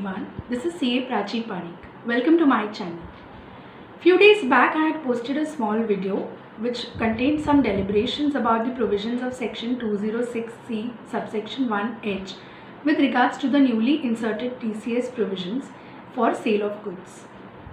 everyone, this is CA Prachi Panik. Welcome to my channel. Few days back I had posted a small video which contained some deliberations about the provisions of section 206C subsection 1H with regards to the newly inserted TCS provisions for sale of goods.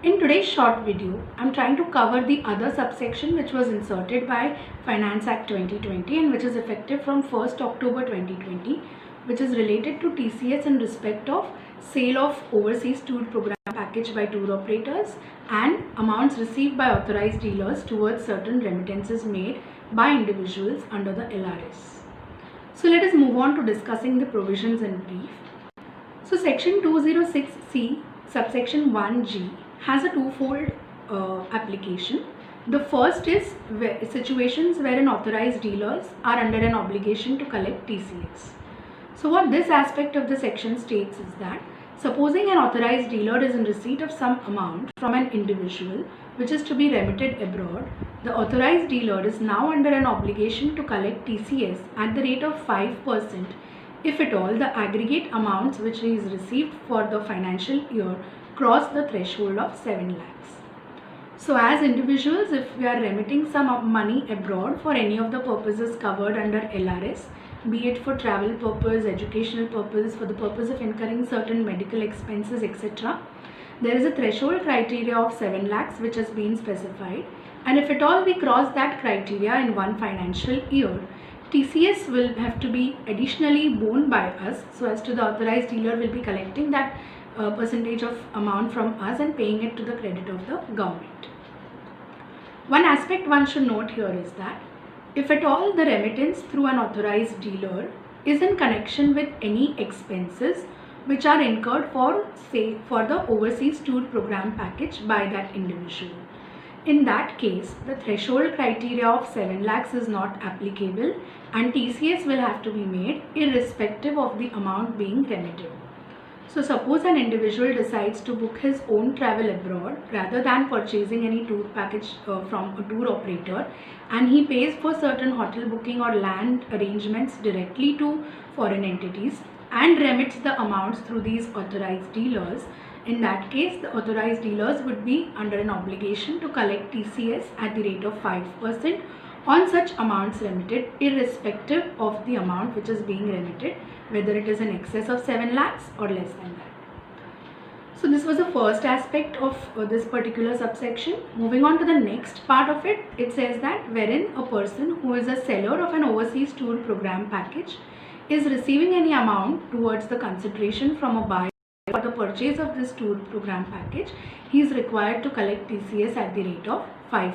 In today's short video, I am trying to cover the other subsection which was inserted by Finance Act 2020 and which is effective from 1st October 2020, which is related to TCS in respect of sale of overseas tour program package by tour operators and amounts received by authorized dealers towards certain remittances made by individuals under the LRS. So let us move on to discussing the provisions in brief. So section 206C subsection 1G has a twofold application. The first is situations wherein authorized dealers are under an obligation to collect TCS. So what this aspect of the section states is that supposing an authorized dealer is in receipt of some amount from an individual which is to be remitted abroad, the authorized dealer is now under an obligation to collect TCS at the rate of 5% if at all the aggregate amounts which he is received for the financial year cross the threshold of 7 lakhs. So as individuals, if we are remitting some money abroad for any of the purposes covered under LRS, be it for travel purpose, educational purpose, for the purpose of incurring certain medical expenses, etc., there is a threshold criteria of 7 lakhs which has been specified, and if at all we cross that criteria in one financial year, TCS will have to be additionally borne by us, so as to the authorized dealer will be collecting that percentage of amount from us and paying it to the credit of the government. One aspect one should note here is that if at all the remittance through an authorized dealer is in connection with any expenses which are incurred for, say, for the overseas tour program package by that individual, in that case the threshold criteria of 7 lakhs is not applicable and TCS will have to be made irrespective of the amount being remitted. So suppose an individual decides to book his own travel abroad rather than purchasing any tour package from a tour operator, and he pays for certain hotel booking or land arrangements directly to foreign entities and remits the amounts through these authorized dealers. In that case, the authorized dealers would be under an obligation to collect TCS at the rate of 5% on such amounts remitted irrespective of the amount which is being remitted, whether it is in excess of 7 lakhs or less than that. So this was the first aspect of this particular subsection. Moving on to the next part of it, it says that wherein a person who is a seller of an overseas tour program package is receiving any amount towards the consideration from a buyer for the purchase of this tour program package, he is required to collect TCS at the rate of 5%.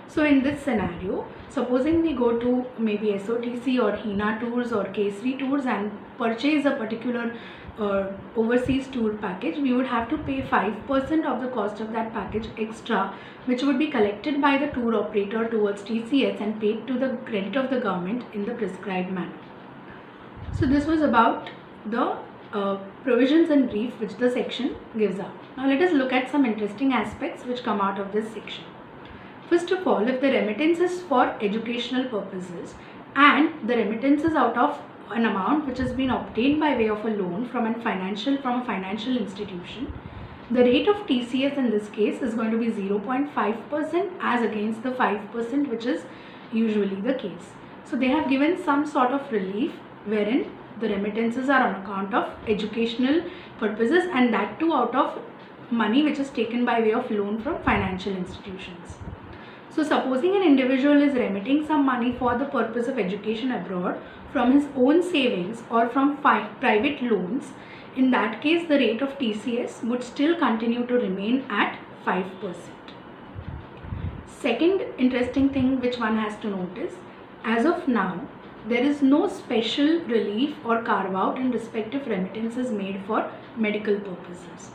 So in this scenario, supposing we go to maybe SOTC or Hina Tours or Kesri Tours and purchase a particular overseas tour package, we would have to pay 5% of the cost of that package extra, which would be collected by the tour operator towards TCS and paid to the credit of the government in the prescribed manner. So this was about the provisions in brief which the section gives out. Now let us look at some interesting aspects which come out of this section. First of all, if the remittance is for educational purposes and the remittance is out of an amount which has been obtained by way of a loan from a financial institution, the rate of TCS in this case is going to be 0.5% as against the 5% which is usually the case. So they have given some sort of relief wherein the remittances are on account of educational purposes and that too out of money which is taken by way of loan from financial institutions. So supposing an individual is remitting some money for the purpose of education abroad from his own savings or from private loans, in that case the rate of TCS would still continue to remain at 5%. Second interesting thing which one has to notice, as of now, there is no special relief or carve out in respect of remittances made for medical purposes.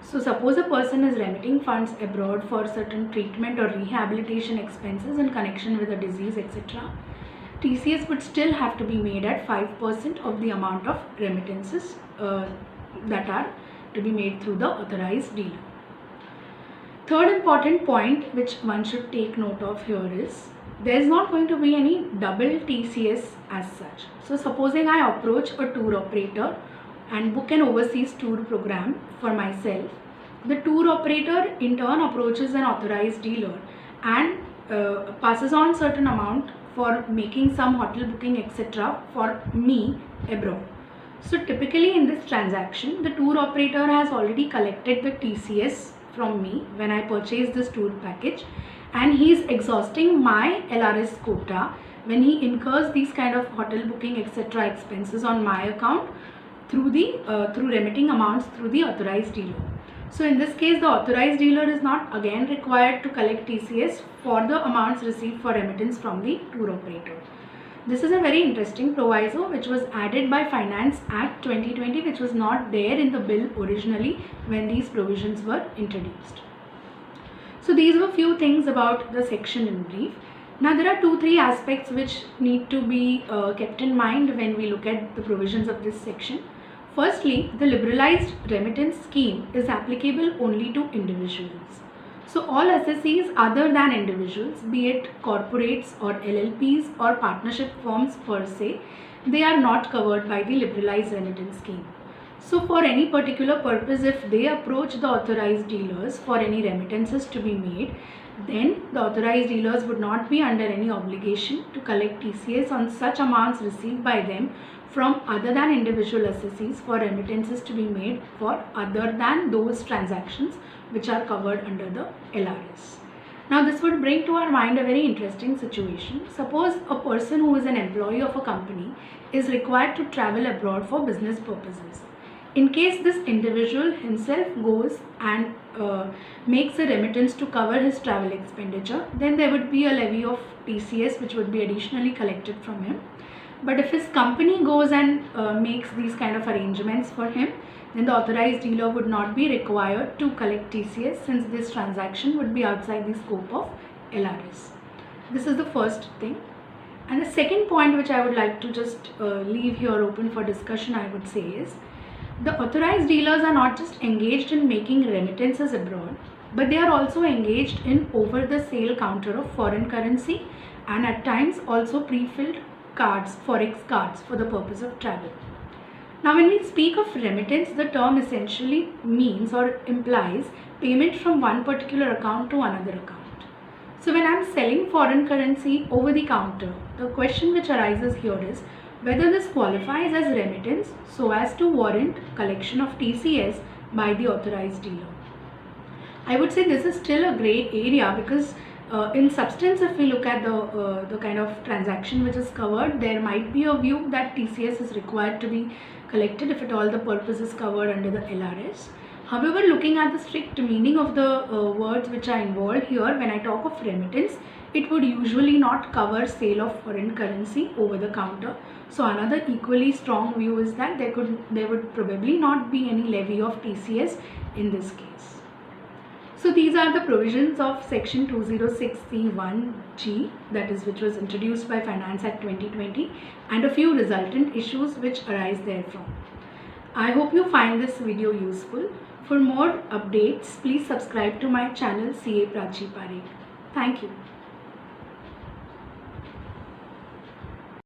So suppose a person is remitting funds abroad for certain treatment or rehabilitation expenses in connection with a disease, etc., TCS would still have to be made at 5% of the amount of remittances that are to be made through the authorized dealer. Third important point which one should take note of here is there is not going to be any double TCS as such. So supposing I approach a tour operator and book an overseas tour program for myself, the tour operator in turn approaches an authorized dealer and passes on certain amount for making some hotel booking etc. for me abroad. So typically in this transaction, the tour operator has already collected the TCS from me when I purchased this tour package, and he is exhausting my LRS quota when he incurs these kind of hotel booking etc. expenses on my account through remitting amounts through the authorized dealer. So in this case, the authorized dealer is not again required to collect TCS for the amounts received for remittance from the tour operator. This is a very interesting proviso which was added by Finance Act 2020, which was not there in the bill originally when these provisions were introduced. So these were few things about the section in brief. Now there are 2-3 aspects which need to be kept in mind when we look at the provisions of this section. Firstly, the liberalized remittance scheme is applicable only to individuals. So all assessees other than individuals, be it corporates or LLPs or partnership firms per se, they are not covered by the liberalized remittance scheme. So for any particular purpose, if they approach the authorized dealers for any remittances to be made, then the authorized dealers would not be under any obligation to collect TCS on such amounts received by them from other than individual assessees for remittances to be made for other than those transactions which are covered under the LRS. Now this would bring to our mind a very interesting situation. Suppose a person who is an employee of a company is required to travel abroad for business purposes. In case this individual himself goes and makes a remittance to cover his travel expenditure, then there would be a levy of TCS which would be additionally collected from him. But if his company goes and makes these kind of arrangements for him, then the authorized dealer would not be required to collect TCS, since this transaction would be outside the scope of LRS. This is the first thing. And the second point which I would like to just leave here open for discussion, I would say, is the authorized dealers are not just engaged in making remittances abroad, but they are also engaged in over the sale counter of foreign currency and at times also pre-filled cards, forex cards, for the purpose of travel. Now when we speak of remittance, the term essentially means or implies payment from one particular account to another account. So when I am selling foreign currency over the counter, the question which arises here is whether this qualifies as remittance so as to warrant collection of TCS by the authorized dealer. I would say this is still a grey area, because in substance, if we look at the kind of transaction which is covered, there might be a view that TCS is required to be collected if at all the purpose is covered under the LRS. However, looking at the strict meaning of the words which are involved here, when I talk of remittance, it would usually not cover sale of foreign currency over the counter. So another equally strong view is that there would probably not be any levy of TCS in this case. So these are the provisions of section 206C1G, that is, which was introduced by Finance Act 2020, and a few resultant issues which arise therefrom. I hope you find this video useful. For more updates, please subscribe to my channel CA Prachi Parekh. Thank you.